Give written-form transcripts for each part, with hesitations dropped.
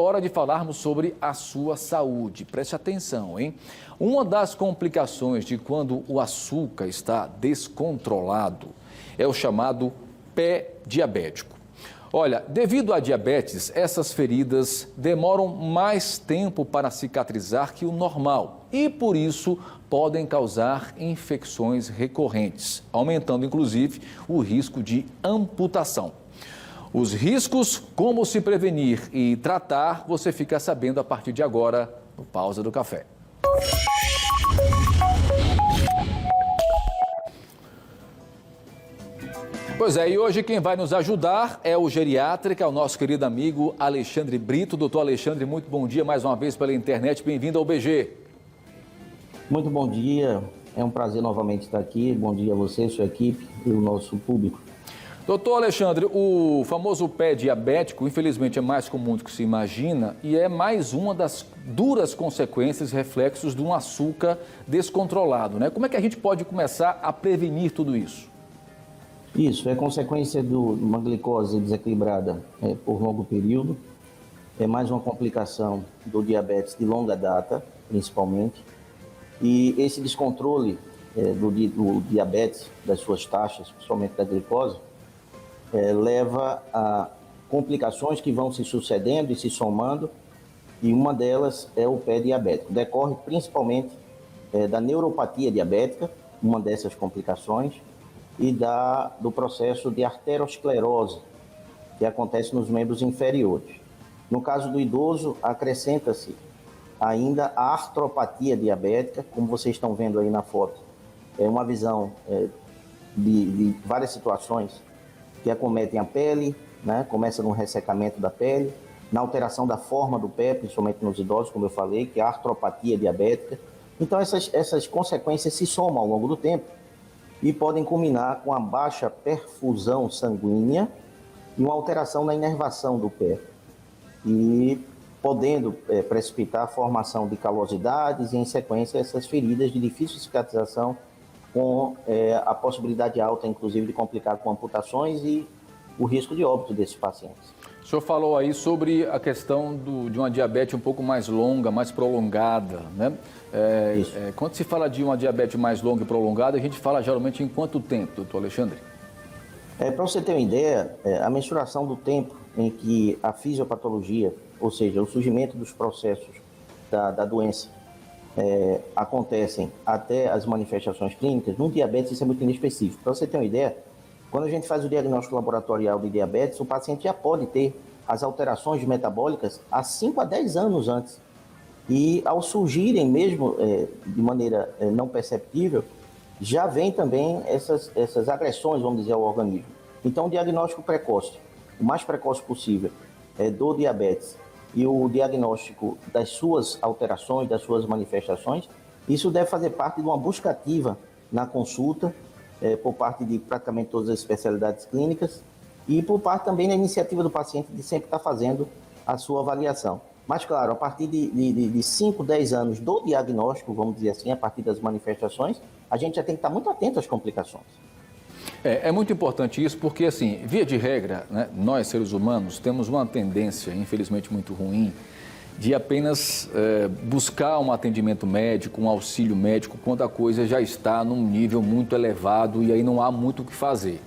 hora de falarmos sobre a sua saúde. Preste atenção, hein? Uma das complicações de quando o açúcar está descontrolado é o chamado pé diabético. Olha, devido à diabetes, essas feridas demoram mais tempo para cicatrizar que o normal e, por isso, podem causar infecções recorrentes, aumentando, inclusive, o risco de amputação. Os riscos, como se prevenir e tratar, você fica sabendo a partir de agora no Pausa do Café. Pois é, e hoje quem vai nos ajudar é o geriatra, é o nosso querido amigo Alexandre Brito. Doutor Alexandre, muito bom dia mais uma vez pela internet, bem-vindo ao BG. Muito bom dia, é um prazer novamente estar aqui. Bom dia a você, sua equipe e o nosso público. Doutor Alexandre, o famoso pé diabético, infelizmente, é mais comum do que se imagina e é mais uma das duras consequências, reflexos de um açúcar descontrolado, né? Como é que a gente pode começar a prevenir tudo isso? Isso, é consequência de uma glicose desequilibrada por longo período, é mais uma complicação do diabetes de longa data, principalmente, e esse descontrole do diabetes, das suas taxas, principalmente da glicose, leva a complicações que vão se sucedendo e se somando, e uma delas é o pé diabético. Decorre principalmente da neuropatia diabética, uma dessas complicações, e do processo de arteriosclerose, que acontece nos membros inferiores. No caso do idoso, acrescenta-se ainda a artropatia diabética, como vocês estão vendo aí na foto. É uma visão de várias situações que acometem a pele, né? Começa no ressecamento da pele, na alteração da forma do pé, principalmente nos idosos, como eu falei, que é a artropatia diabética. Então, essas consequências se somam ao longo do tempo e podem culminar com a baixa perfusão sanguínea e uma alteração na inervação do pé, e podendo precipitar a formação de calosidades e, em sequência, essas feridas de difícil cicatrização, com a possibilidade alta, inclusive, de complicar com amputações e o risco de óbito desses pacientes. O senhor falou aí sobre a questão de uma diabetes um pouco mais longa, mais prolongada, né? Quando se fala de uma diabetes mais longa e prolongada, a gente fala geralmente em quanto tempo, doutor Alexandre? Para você ter uma ideia, a mensuração do tempo em que a fisiopatologia, ou seja, o surgimento dos processos da doença, acontecem até as manifestações clínicas, no diabetes isso é muito inespecífico. Para você ter uma ideia, quando a gente faz o diagnóstico laboratorial de diabetes, o paciente já pode ter as alterações metabólicas há 5 a 10 anos antes. E ao surgirem mesmo de maneira não perceptível, já vem também essas agressões, vamos dizer, ao organismo. Então, o diagnóstico precoce, o mais precoce possível, do diabetes e o diagnóstico das suas alterações, das suas manifestações, isso deve fazer parte de uma busca ativa na consulta, por parte de praticamente todas as especialidades clínicas e por parte também da iniciativa do paciente de sempre estar fazendo a sua avaliação. Mas, claro, a partir de 5, 10 anos do diagnóstico, vamos dizer assim, a partir das manifestações, a gente já tem que estar muito atento às complicações. É muito importante isso porque, assim, via de regra, né, nós, seres humanos, temos uma tendência, infelizmente, muito ruim de apenas buscar um atendimento médico, um auxílio médico, quando a coisa já está num nível muito elevado e aí não há muito o que fazer.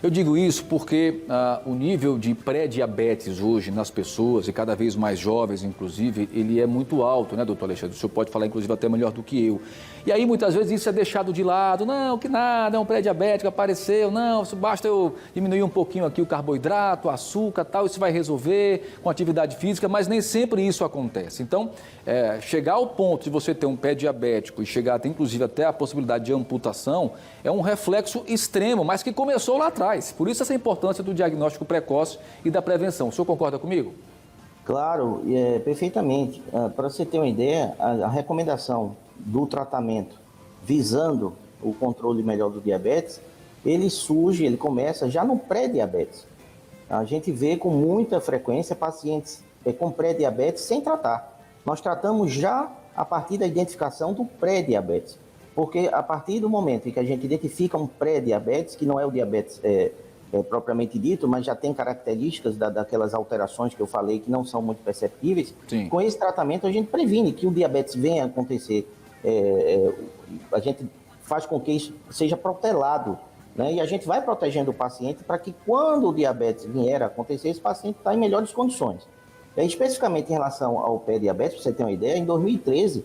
Eu digo isso porque o nível de pré-diabetes hoje nas pessoas, e cada vez mais jovens, inclusive, ele é muito alto, né, doutor Alexandre? O senhor pode falar, inclusive, até melhor do que eu. E aí, muitas vezes, isso é deixado de lado. Não, que nada, é um pré-diabético, apareceu. Não, basta eu diminuir um pouquinho aqui o carboidrato, o açúcar, tal, isso vai resolver com atividade física, mas nem sempre isso acontece. Então, chegar ao ponto de você ter um pé diabético e chegar até, inclusive, até a possibilidade de amputação, é um reflexo extremo, mas que começou lá atrás. Por isso essa importância do diagnóstico precoce e da prevenção. O senhor concorda comigo? Claro, perfeitamente. Para você ter uma ideia, a recomendação do tratamento visando o controle melhor do diabetes, ele começa já no pré-diabetes. A gente vê com muita frequência pacientes com pré-diabetes sem tratar. Nós tratamos já a partir da identificação do pré-diabetes. Porque a partir do momento em que a gente identifica um pré-diabetes, que não é o diabetes propriamente dito, mas já tem características daquelas alterações que eu falei que não são muito perceptíveis. Sim. Com esse tratamento a gente previne que o diabetes venha a acontecer, a gente faz com que isso seja protelado, né? E a gente vai protegendo o paciente para que quando o diabetes vier a acontecer, esse paciente está em melhores condições. Especificamente em relação ao pré-diabetes, para você ter uma ideia, em 2013,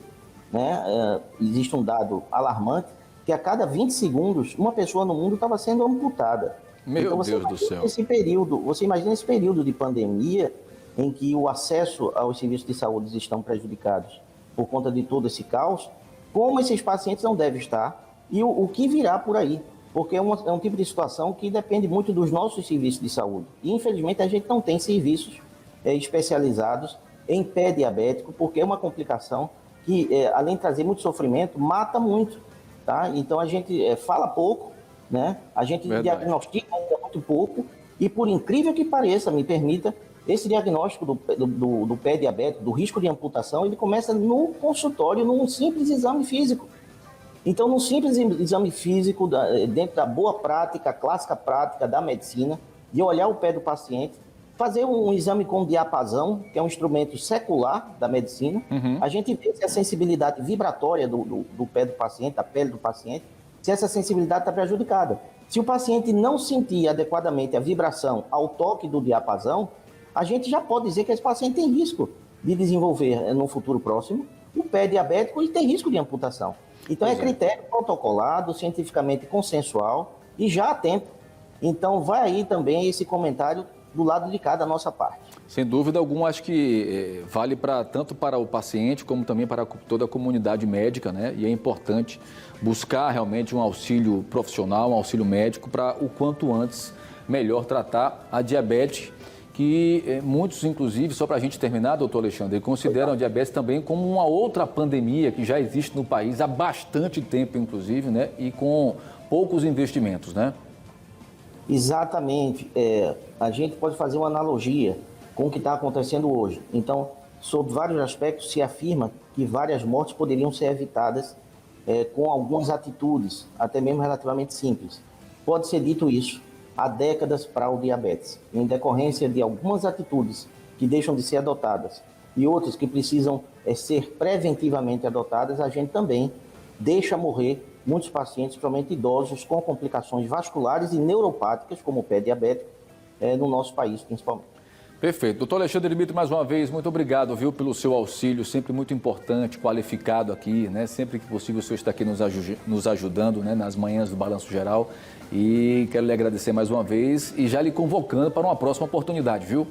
né, existe um dado alarmante que a cada 20 segundos uma pessoa no mundo estava sendo amputada. Meu Então, Deus do céu. você imagina esse período de pandemia em que o acesso aos serviços de saúde estão prejudicados por conta de todo esse caos, como esses pacientes não devem estar e o que virá por aí, porque é um tipo de situação que depende muito dos nossos serviços de saúde. E, infelizmente, a gente não tem serviços especializados em pé diabético, porque é uma complicação que, além de trazer muito sofrimento, mata muito, tá? Então, a gente fala pouco, né? A gente diagnostica muito pouco e, por incrível que pareça, me permita, esse diagnóstico do pé diabético, do risco de amputação, ele começa no consultório, num simples exame físico. Então, num simples exame físico, dentro da boa prática, clássica prática da medicina, de olhar o pé do paciente, fazer um exame com diapasão, que é um instrumento secular da medicina, a gente vê se a sensibilidade vibratória do pé do paciente, da pele do paciente, se essa sensibilidade está prejudicada. Se o paciente não sentir adequadamente a vibração ao toque do diapasão, a gente já pode dizer que esse paciente tem risco de desenvolver, no futuro próximo, o pé diabético e tem risco de amputação. Então, é critério protocolado, cientificamente consensual e já há tempo. Então, vai aí também esse comentário do lado de cá da nossa parte. Sem dúvida alguma, acho que vale tanto para o paciente como também para toda a comunidade médica, né? E é importante buscar realmente um auxílio profissional, um auxílio médico para o quanto antes melhor tratar a diabetes, que muitos, inclusive, só para a gente terminar, doutor Alexandre, consideram a diabetes também como uma outra pandemia que já existe no país há bastante tempo, inclusive, né? E com poucos investimentos, né? Exatamente. A gente pode fazer uma analogia com o que está acontecendo hoje. Então, sob vários aspectos, se afirma que várias mortes poderiam ser evitadas com algumas atitudes, até mesmo relativamente simples. Pode ser dito isso há décadas para o diabetes, em decorrência de algumas atitudes que deixam de ser adotadas e outras que precisam ser preventivamente adotadas, a gente também deixa morrer muitos pacientes, principalmente idosos, com complicações vasculares e neuropáticas, como o pé diabético, no nosso país, principalmente. Perfeito. Doutor Alexandre Dmytro, mais uma vez, muito obrigado, viu, pelo seu auxílio, sempre muito importante, qualificado aqui, né? Sempre que possível o senhor está aqui nos ajudando, né, nas manhãs do Balanço Geral. E quero lhe agradecer mais uma vez e já lhe convocando para uma próxima oportunidade, viu?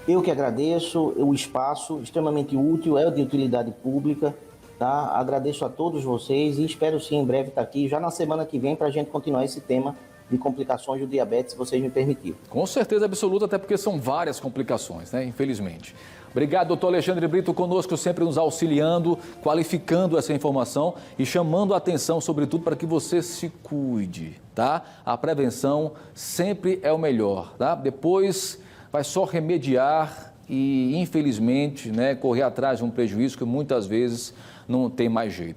Eu que agradeço, o espaço extremamente útil, é de utilidade pública, tá? Agradeço a todos vocês e espero sim em breve estar aqui, já na semana que vem, para a gente continuar esse tema de complicações do diabetes, se vocês me permitirem. Com certeza absoluta, até porque são várias complicações, né? Infelizmente. Obrigado, doutor Alexandre Brito, conosco, sempre nos auxiliando, qualificando essa informação e chamando a atenção, sobretudo, para que você se cuide, tá? A prevenção sempre é o melhor, tá? Depois vai só remediar e, infelizmente, né, correr atrás de um prejuízo que muitas vezes não tem mais jeito.